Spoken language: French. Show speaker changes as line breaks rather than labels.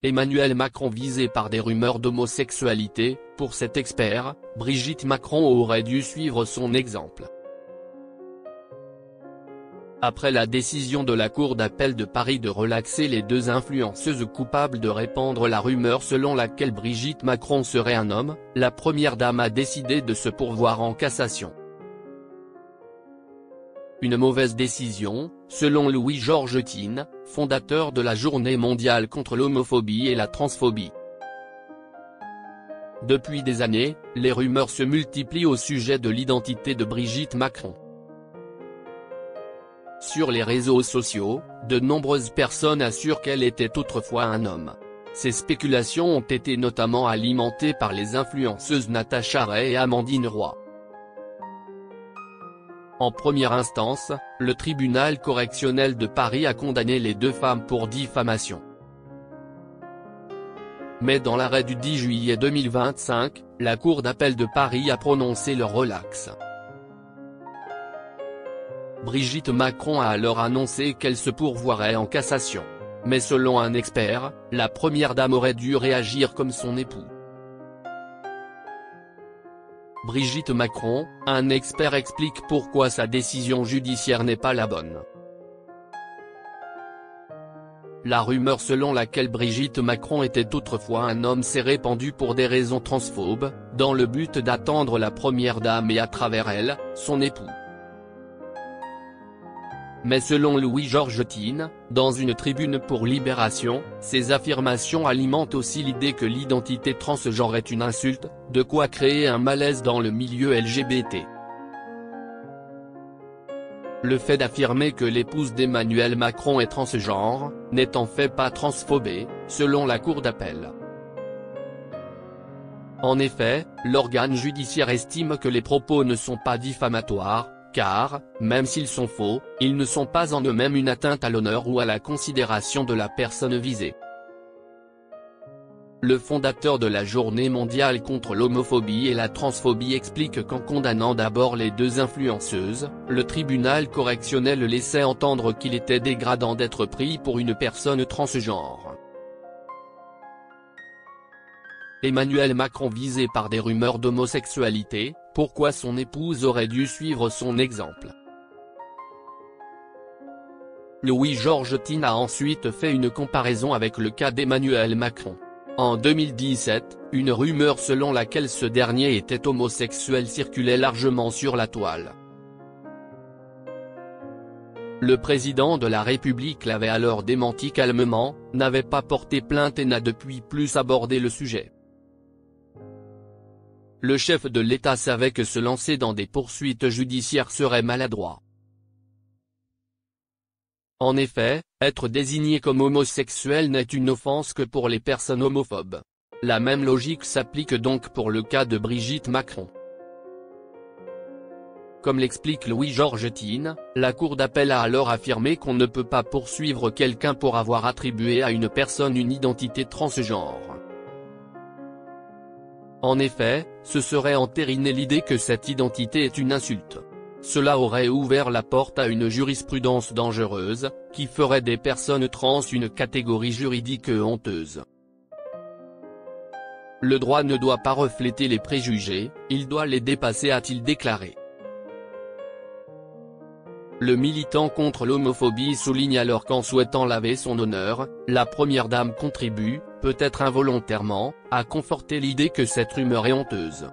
Emmanuel Macron visé par des rumeurs d'homosexualité. Pour cet expert, Brigitte Macron aurait dû suivre son exemple. Après la décision de la Cour d'appel de Paris de relaxer les deux influenceuses coupables de répandre la rumeur selon laquelle Brigitte Macron serait un homme, la première dame a décidé de se pourvoir en cassation. Une mauvaise décision, selon Louis-Georges Tine, fondateur de la Journée mondiale contre l'homophobie et la transphobie. Depuis des années, les rumeurs se multiplient au sujet de l'identité de Brigitte Macron. Sur les réseaux sociaux, de nombreuses personnes assurent qu'elle était autrefois un homme. Ces spéculations ont été notamment alimentées par les influenceuses Natacha Ray et Amandine Roy. En première instance, le tribunal correctionnel de Paris a condamné les deux femmes pour diffamation. Mais dans l'arrêt du 10 juillet 2025, la Cour d'appel de Paris a prononcé le relax. Brigitte Macron a alors annoncé qu'elle se pourvoirait en cassation. Mais selon un expert, la première dame aurait dû réagir comme son époux. Brigitte Macron, un expert explique pourquoi sa décision judiciaire n'est pas la bonne. La rumeur selon laquelle Brigitte Macron était autrefois un homme s'est répandue pour des raisons transphobes, dans le but d'attendre la première dame et à travers elle, son époux. Mais selon Louis-Georges Tine, dans une tribune pour Libération, ces affirmations alimentent aussi l'idée que l'identité transgenre est une insulte, de quoi créer un malaise dans le milieu LGBT. Le fait d'affirmer que l'épouse d'Emmanuel Macron est transgenre, n'est en fait pas transphobé, selon la Cour d'appel. En effet, l'organe judiciaire estime que les propos ne sont pas diffamatoires, car, même s'ils sont faux, ils ne sont pas en eux-mêmes une atteinte à l'honneur ou à la considération de la personne visée. Le fondateur de la Journée mondiale contre l'homophobie et la transphobie explique qu'en condamnant d'abord les deux influenceuses, le tribunal correctionnel laissait entendre qu'il était dégradant d'être pris pour une personne transgenre. Emmanuel Macron visé par des rumeurs d'homosexualité, pourquoi son épouse aurait dû suivre son exemple? Louis-Georges Tine a ensuite fait une comparaison avec le cas d'Emmanuel Macron. En 2017, une rumeur selon laquelle ce dernier était homosexuel circulait largement sur la toile. Le président de la République l'avait alors démenti calmement, n'avait pas porté plainte et n'a depuis plus abordé le sujet. Le chef de l'État savait que se lancer dans des poursuites judiciaires serait maladroit. En effet, être désigné comme homosexuel n'est une offense que pour les personnes homophobes. La même logique s'applique donc pour le cas de Brigitte Macron. Comme l'explique Louis-Georges Tine, la Cour d'appel a alors affirmé qu'on ne peut pas poursuivre quelqu'un pour avoir attribué à une personne une identité transgenre. En effet, ce serait entériner l'idée que cette identité est une insulte. Cela aurait ouvert la porte à une jurisprudence dangereuse, qui ferait des personnes trans une catégorie juridique honteuse. Le droit ne doit pas refléter les préjugés, il doit les dépasser, a-t-il déclaré. Le militant contre l'homophobie souligne alors qu'en souhaitant laver son honneur, la première dame contribue, peut-être involontairement, à conforter l'idée que cette rumeur est honteuse.